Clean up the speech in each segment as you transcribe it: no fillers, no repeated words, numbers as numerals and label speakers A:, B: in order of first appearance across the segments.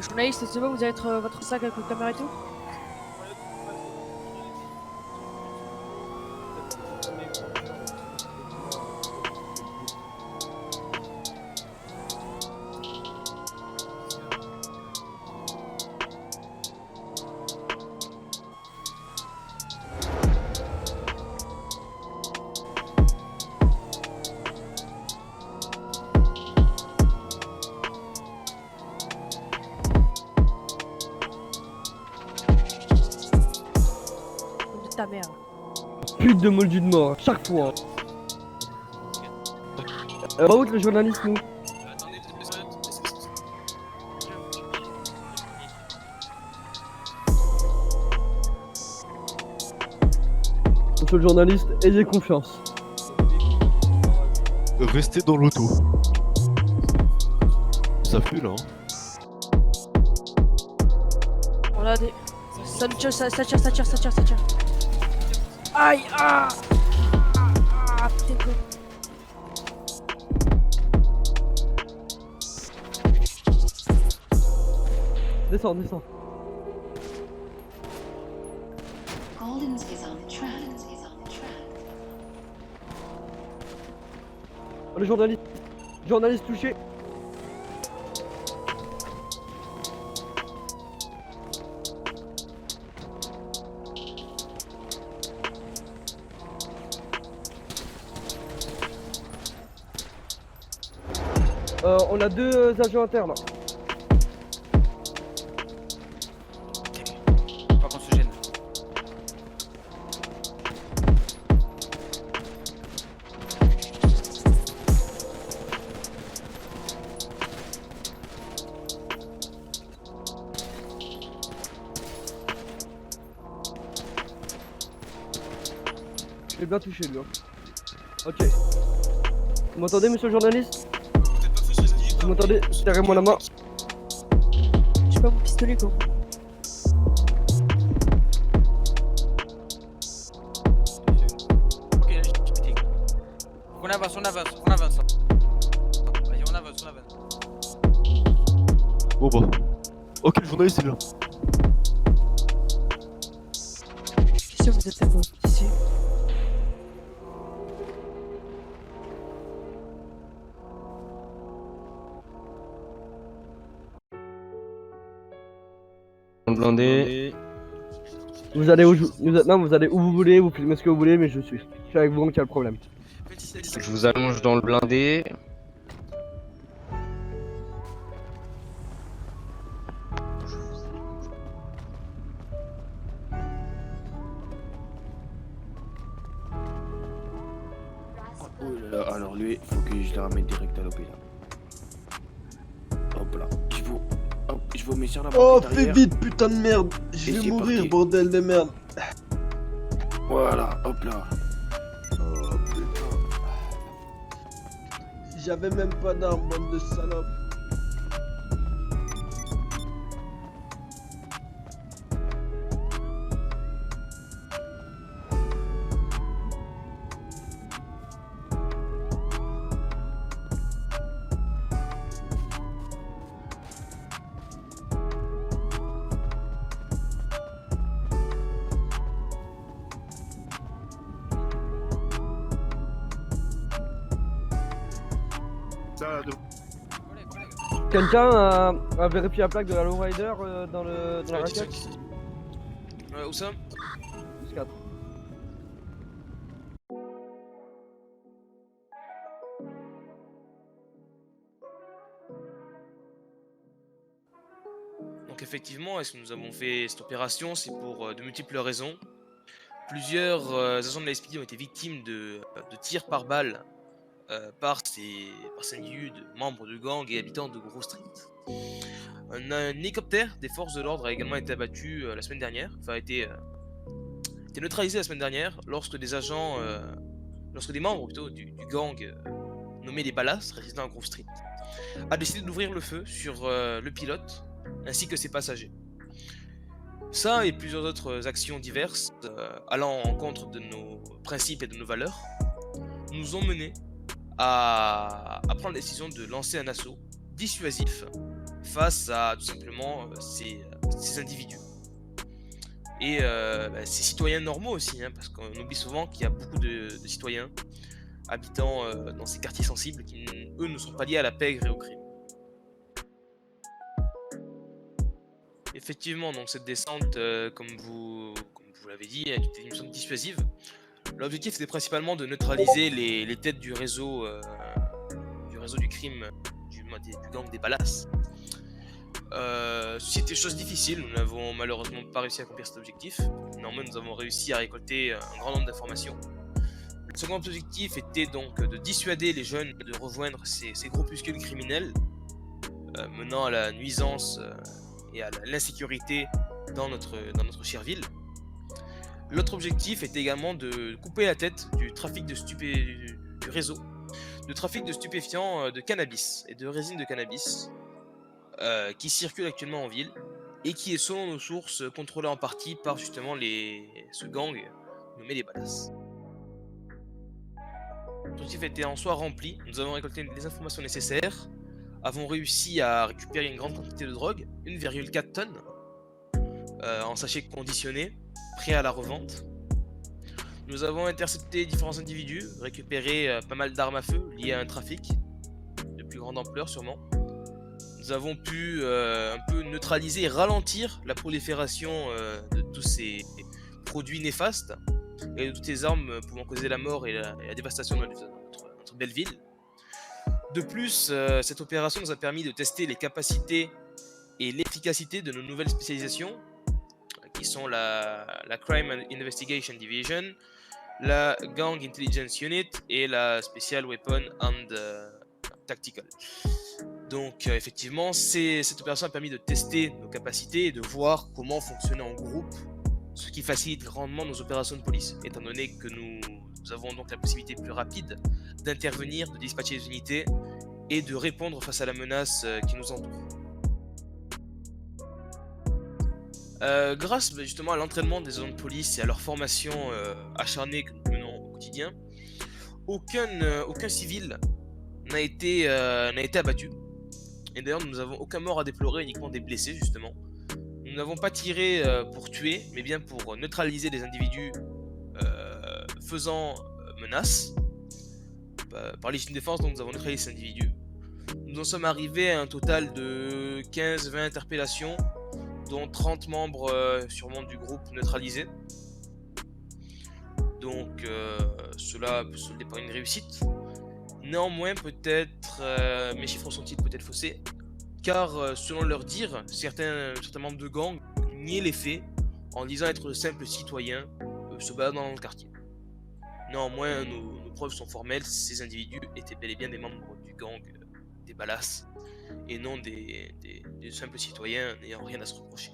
A: Journaliste, c'est bon, vous avez votre sac avec votre caméra et tout? De ta mère.
B: Pute de moldu de mort, chaque fois. Va où le journaliste, nous? Monsieur le journaliste, ayez confiance.
C: Restez dans l'auto. Ça pue là.
A: On a des. Ça tire, ça tire. Aïe! Putain de con.
B: Descends.
D: Goldens is on track.
B: Le journaliste. Journaliste touché. On a deux agents internes.
E: Pas qu'on se gêne.
B: Je l'ai bien touché, lui. Ok. Vous m'entendez, monsieur le journaliste? Vous m'entendez? Serrez-moi la main.
A: J'ai pas mon pistolet, quoi.
E: Ok, allez, on avance. Vas-y, on avance.
C: Bon bah. Ok, le journaliste est là.
A: Qu'est-ce que vous êtes fait, quoi? Ici.
F: Blindé.
B: Vous allez où vous allez où vous voulez, vous filmez ce que vous voulez, mais je suis avec vous, donc il y a le problème.
F: Je vous allonge dans le blindé.
G: Oh là là, alors lui, faut que je le ramène direct à l'hôpital. Hop là, je vais mettre sur la
H: Oh,
G: banquette
H: fais
G: arrière.
H: vite, putain de merde! Je
G: Et
H: vais
G: c'est
H: mourir,
G: parti.
H: bordel de merde!
G: Voilà, hop là. Oh putain.
H: J'avais même pas d'arme, bande de salopes!
B: Quelqu'un a vérifié la plaque de la lowrider dans la raquette?
E: Où ça?
B: 4.
E: Donc effectivement, est-ce que nous avons fait cette opération? C'est pour de multiples raisons. Plusieurs agents de la SPD ont été victimes de tirs par balle par ces individus de membres de gangs et habitants de Grove Street. Un hélicoptère des forces de l'ordre a également été abattu la semaine dernière, enfin a été neutralisé la semaine dernière lorsque des membres plutôt du gang nommé les Ballas, résidant à Grove Street, a décidé d'ouvrir le feu sur le pilote ainsi que ses passagers. Ça et plusieurs autres actions diverses allant en contre de nos principes et de nos valeurs nous ont menés à prendre la décision de lancer un assaut dissuasif face à tout simplement ces individus. Et ces citoyens normaux aussi, hein, parce qu'on oublie souvent qu'il y a beaucoup de citoyens habitant dans ces quartiers sensibles qui, eux, ne sont pas liés à la pègre et au crime. Effectivement, donc cette descente, comme vous l'avez dit, était une descente dissuasive. L'objectif était principalement de neutraliser les têtes du réseau du crime, du gang des Ballas. C'était chose difficile, nous n'avons malheureusement pas réussi à accomplir cet objectif. Néanmoins, nous avons réussi à récolter un grand nombre d'informations. Le second objectif était donc de dissuader les jeunes de rejoindre ces groupuscules criminels menant à la nuisance et à l'insécurité dans notre chère ville. L'autre objectif était également de couper la tête du trafic du réseau de trafic de stupéfiants, de cannabis et de résine de cannabis qui circule actuellement en ville et qui est, selon nos sources, contrôlé en partie par justement ce gang nommé les Ballas. L'objectif était en soi rempli, nous avons récolté les informations nécessaires, avons réussi à récupérer une grande quantité de drogue, 1,4 tonnes, en sachets conditionnés, prêts à la revente. Nous avons intercepté différents individus, récupéré pas mal d'armes à feu liées à un trafic de plus grande ampleur sûrement. Nous avons pu un peu neutraliser et ralentir la prolifération de tous ces produits néfastes et de toutes ces armes pouvant causer la mort et la dévastation de notre belle ville. De plus, cette opération nous a permis de tester les capacités et l'efficacité de nos nouvelles spécialisations, qui sont la Crime and Investigation Division, la Gang Intelligence Unit et la Special Weapon and Tactical. Donc effectivement, cette opération a permis de tester nos capacités et de voir comment fonctionner en groupe, ce qui facilite grandement nos opérations de police, étant donné que nous avons donc la possibilité plus rapide d'intervenir, de dispatcher les unités et de répondre face à la menace qui nous entoure. Grâce justement à l'entraînement des agents de police et à leur formation acharnée que nous menons au quotidien, aucun civil n'a été abattu. Et d'ailleurs, nous n'avons aucun mort à déplorer, uniquement des blessés justement. Nous n'avons pas tiré pour tuer, mais bien pour neutraliser les individus faisant menace. Par légitime défense, donc nous avons neutralisé ces individus. Nous en sommes arrivés à un total de 15-20 interpellations, dont 30 membres sûrement du groupe neutralisés. Donc cela peut se solder par une réussite. Néanmoins, peut-être mes chiffres sont-ils peut-être faussés, car selon leur dire, certains membres de gang niaient les faits en disant être de simples citoyens se baladant dans le quartier. Néanmoins, nos preuves sont formelles, ces individus étaient bel et bien des membres du gang des Ballas et non des simples citoyens n'ayant rien à se reprocher.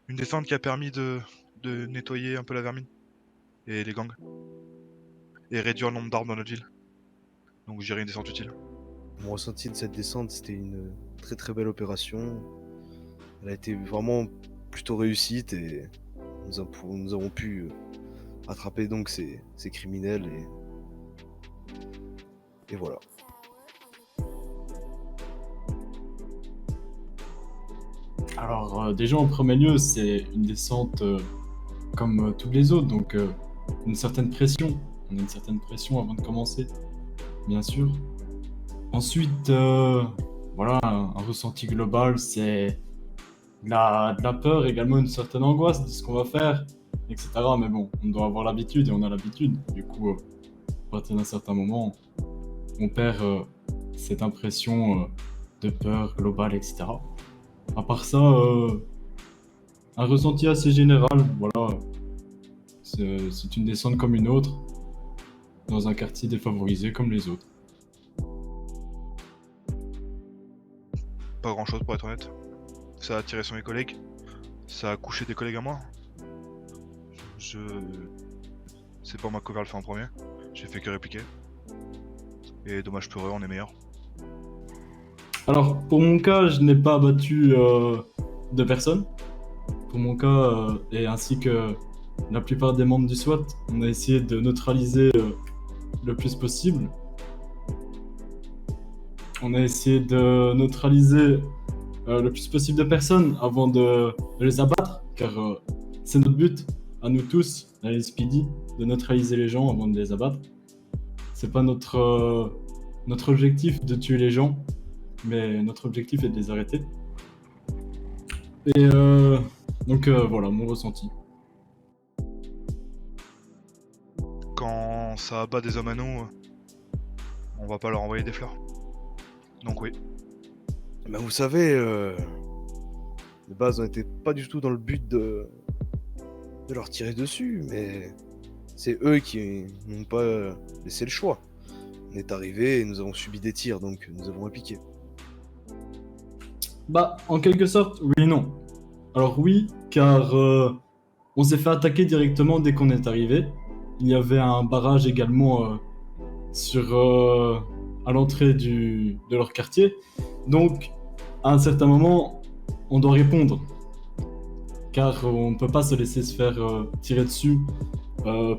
D: Une descente qui a permis de nettoyer un peu la vermine et les gangs et réduire le nombre d'armes dans notre ville. Donc je dirais une descente utile.
B: Mon ressenti de cette descente, c'était une très très belle opération. Elle a été vraiment plutôt réussite et nous avons pu attraper donc ces criminels et voilà.
I: Alors déjà en premier lieu, c'est une descente comme toutes les autres, donc une certaine pression. On a une certaine pression avant de commencer, bien sûr. Ensuite, voilà, un ressenti global, c'est de la peur, également une certaine angoisse de ce qu'on va faire, etc. Mais bon, on doit avoir l'habitude et on a l'habitude. Du coup, à partir d'un certain moment, on perd cette impression de peur globale, etc. À part ça, un ressenti assez général, voilà. C'est une descente comme une autre, dans un quartier défavorisé comme les autres.
D: Pas grand chose pour être honnête. Ça a tiré sur mes collègues, ça a couché des collègues à moi. C'est pas moi qui vais le faire en premier, j'ai fait que répliquer. Et dommage pour eux, on est meilleurs.
I: Alors, pour mon cas, je n'ai pas abattu de personne. Pour mon cas, et ainsi que la plupart des membres du SWAT, on a essayé de neutraliser le plus possible. On a essayé de neutraliser le plus possible de personnes avant de les abattre, car c'est notre but, à nous tous, la LSPD, de neutraliser les gens avant de les abattre. C'est pas notre objectif de tuer les gens, mais notre objectif est de les arrêter. Et donc voilà, mon ressenti.
D: Quand ça abat des hommes à nous, on va pas leur envoyer des fleurs. Donc oui.
B: Bah vous savez, de base on n'était pas du tout dans le but de leur tirer dessus, mais c'est eux qui n'ont pas laissé le choix. On est arrivé et nous avons subi des tirs, donc nous avons appliqué.
I: Bah, en quelque sorte, oui et non. Alors oui, car on s'est fait attaquer directement dès qu'on est arrivé. Il y avait un barrage également à l'entrée de leur quartier. Donc, à un certain moment, on doit répondre. Car on ne peut pas se laisser se faire tirer dessus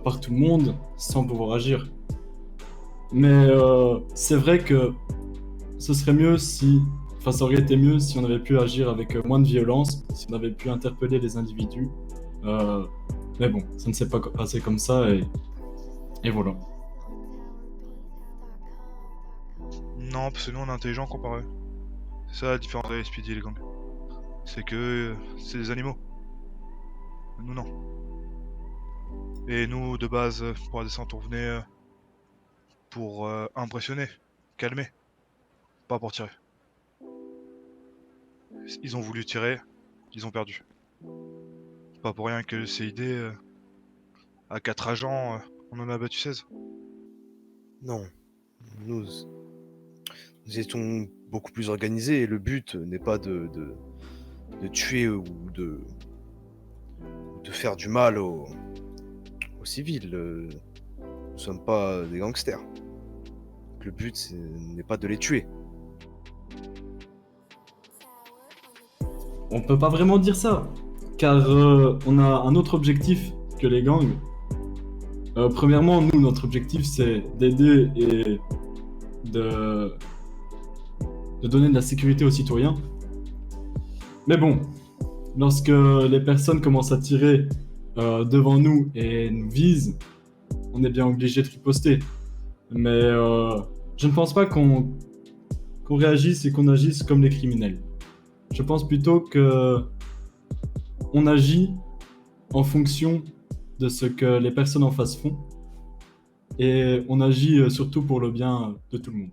I: par tout le monde sans pouvoir agir. Mais c'est vrai que ce serait mieux si... Enfin, ça aurait été mieux si on avait pu agir avec moins de violence, si on avait pu interpeller les individus. Mais bon, ça ne s'est pas passé comme ça et voilà.
D: Non, parce que nous on est intelligents comparé. C'est ça la différence avec les LSPD et les gangs. C'est que c'est des animaux. Nous non. Et nous de base, pour la descente, on venait pour impressionner, calmer, pas pour tirer. Ils ont voulu tirer, ils ont perdu. Pas pour rien que le CID, à 4 agents, on en a battu 16.
B: Non, nous étions beaucoup plus organisés et le but n'est pas de tuer ou de faire du mal aux civils. Nous ne sommes pas des gangsters. Le but n'est pas de les tuer.
I: On peut pas vraiment dire ça, car on a un autre objectif que les gangs. Premièrement, nous, notre objectif, c'est d'aider et de donner de la sécurité aux citoyens. Mais bon, lorsque les personnes commencent à tirer devant nous et nous visent, on est bien obligé de riposter. Mais je ne pense pas qu'on réagisse et qu'on agisse comme les criminels. Je pense plutôt que on agit en fonction de ce que les personnes en face font et on agit surtout pour le bien de tout le monde.